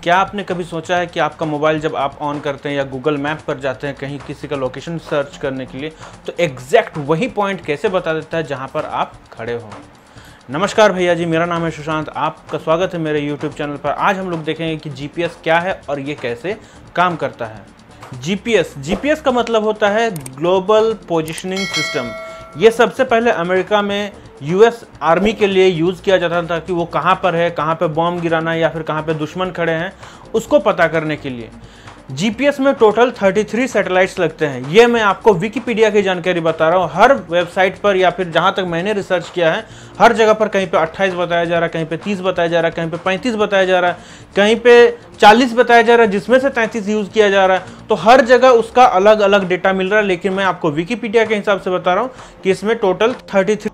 क्या आपने कभी सोचा है कि आपका मोबाइल जब आप ऑन करते हैं या गूगल मैप पर जाते हैं कहीं किसी का लोकेशन सर्च करने के लिए तो एग्जैक्ट वही पॉइंट कैसे बता देता है जहां पर आप खड़े हो। नमस्कार भैया जी, मेरा नाम है सुशांत, आपका स्वागत है मेरे YouTube चैनल पर। आज हम लोग देखेंगे कि GPS क्या है और ये कैसे काम करता है। GPS का मतलब होता है ग्लोबल पोजिशनिंग सिस्टम। ये सबसे पहले अमेरिका में US आर्मी के लिए यूज़ किया जाता था कि वो कहाँ पर है, कहाँ पे बॉम्ब गिराना है या फिर कहाँ पे दुश्मन खड़े हैं उसको पता करने के लिए। GPS में टोटल 33 सैटेलाइट्स लगते हैं। ये मैं आपको विकिपीडिया की जानकारी बता रहा हूँ। हर वेबसाइट पर या फिर जहाँ तक मैंने रिसर्च किया है हर जगह पर कहीं पे 28 बताया जा रहा है, कहीं पे 30 बताया जा रहा है, कहीं पे 35 बताया जा रहा है, कहीं पे 40 बताया जा रहा है जिसमें से 33 यूज़ किया जा रहा है। तो हर जगह उसका अलग अलग डेटा मिल रहा है, लेकिन मैं आपको विकिपीडिया के हिसाब से बता रहा हूँ कि इसमें टोटल 33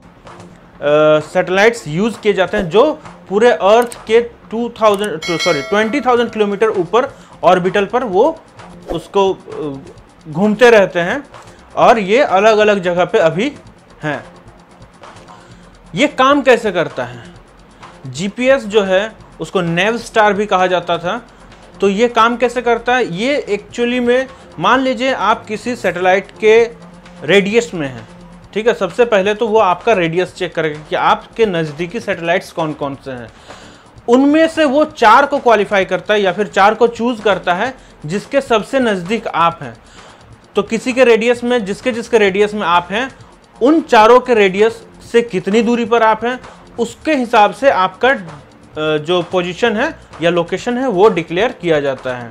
सैटेलाइट्स यूज़ किए जाते हैं जो पूरे अर्थ के 20,000 किलोमीटर ऊपर ऑर्बिटल पर वो उसको घूमते रहते हैं और ये अलग अलग जगह पे अभी हैं। ये काम कैसे करता है? GPS जो है उसको नेव स्टार भी कहा जाता था। तो ये काम कैसे करता है? ये एक्चुअली में मान लीजिए आप किसी सैटेलाइट के रेडियस में हैं, ठीक है। सबसे पहले तो वो आपका रेडियस चेक करेगा कि आपके नज़दीकी सैटेलाइट्स कौन कौन से हैं। उनमें से वो 4 को क्वालिफाई करता है या फिर 4 को चूज करता है जिसके सबसे नज़दीक आप हैं। तो किसी के रेडियस में जिसके रेडियस में आप हैं उन चारों के रेडियस से कितनी दूरी पर आप हैं उसके हिसाब से आपका जो पोजीशन है या लोकेशन है वो डिक्लेयर किया जाता है।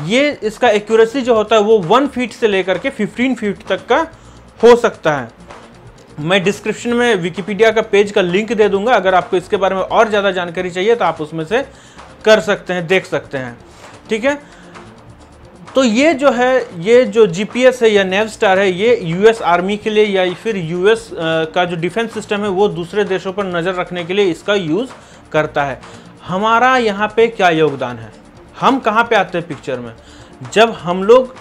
ये इसका एक्यूरेसी जो होता है वो 1 फीट से लेकर के 15 फीट तक का हो सकता है। मैं डिस्क्रिप्शन में विकिपीडिया का पेज का लिंक दे दूंगा, अगर आपको इसके बारे में और ज़्यादा जानकारी चाहिए तो आप उसमें से कर सकते हैं, देख सकते हैं, ठीक है। तो ये जो है, ये जो GPS है या नेव स्टार है, ये US आर्मी के लिए या फिर US का जो डिफेंस सिस्टम है वो दूसरे देशों पर नज़र रखने के लिए इसका यूज़ करता है। हमारा यहाँ पे क्या योगदान है? हम कहाँ पे आते हैं पिक्चर में? जब हम लोग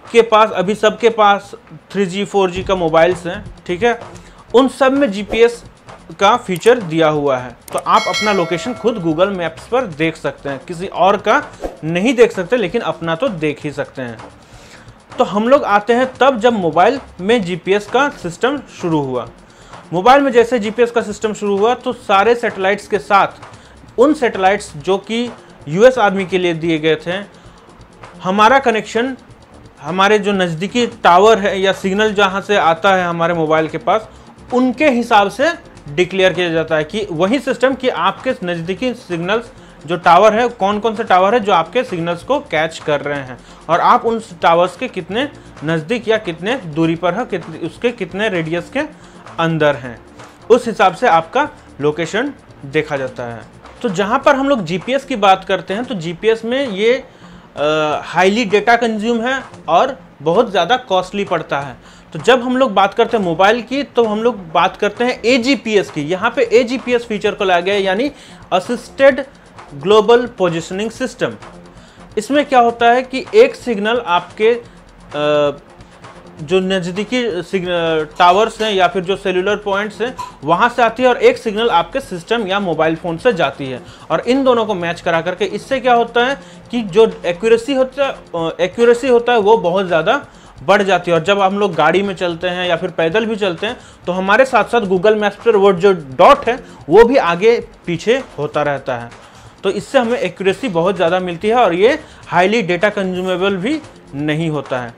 के पास, अभी सबके पास 3G 4G का मोबाइल्स हैं, ठीक है, उन सब में GPS का फीचर दिया हुआ है। तो आप अपना लोकेशन खुद गूगल मैप्स पर देख सकते हैं, किसी और का नहीं देख सकते लेकिन अपना तो देख ही सकते हैं। तो हम लोग आते हैं तब जब मोबाइल में GPS का सिस्टम शुरू हुआ। मोबाइल में जैसे GPS का सिस्टम शुरू हुआ तो सारे सैटेलाइट्स के साथ उन सैटेलाइट्स जो कि US आर्मी के लिए दिए गए थे, हमारा कनेक्शन हमारे जो नज़दीकी टावर है या सिग्नल जहाँ से आता है हमारे मोबाइल के पास उनके हिसाब से डिक्लेयर किया जाता है कि वही सिस्टम कि आपके नज़दीकी सिग्नल्स जो टावर है, कौन कौन से टावर है जो आपके सिग्नल्स को कैच कर रहे हैं और आप उन टावर्स के कितने नज़दीक या कितने दूरी पर है, उसके कितने रेडियस के अंदर हैं, उस हिसाब से आपका लोकेशन देखा जाता है। तो जहाँ पर हम लोग GPS की बात करते हैं तो GPS में ये हाईली डेटा कंज्यूम है और बहुत ज़्यादा कॉस्टली पड़ता है। तो जब हम लोग बात करते हैं मोबाइल की तो हम लोग बात करते हैं AGPS की। यहाँ पे AGPS फीचर को लाया गया है, यानी असिस्टेड ग्लोबल पोजिशनिंग सिस्टम। इसमें क्या होता है कि एक सिग्नल आपके जो नज़दीकी टावर्स हैं या फिर जो सेलुलर पॉइंट्स हैं वहाँ से आती है और एक सिग्नल आपके सिस्टम या मोबाइल फ़ोन से जाती है और इन दोनों को मैच करा करके इससे क्या होता है कि जो एक्यूरेसी होता है वो बहुत ज़्यादा बढ़ जाती है। और जब हम लोग गाड़ी में चलते हैं या फिर पैदल भी चलते हैं तो हमारे साथ साथ गूगल मैप्स पर वो जो डॉट है वो भी आगे पीछे होता रहता है। तो इससे हमें एक्यूरेसी बहुत ज़्यादा मिलती है और ये हाईली डेटा कंज्यूमेबल भी नहीं होता है।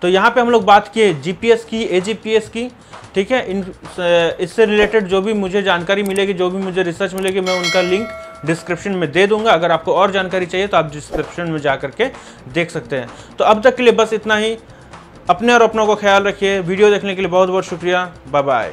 तो यहाँ पे हम लोग बात किए GPS की, AGPS की, ठीक है। इससे रिलेटेड जो भी मुझे जानकारी मिलेगी, जो भी मुझे रिसर्च मिलेगी, मैं उनका लिंक डिस्क्रिप्शन में दे दूंगा। अगर आपको और जानकारी चाहिए तो आप डिस्क्रिप्शन में जा करके देख सकते हैं। तो अब तक के लिए बस इतना ही। अपने और अपनों को ख्याल रखिए। वीडियो देखने के लिए बहुत बहुत शुक्रिया। Bye bye.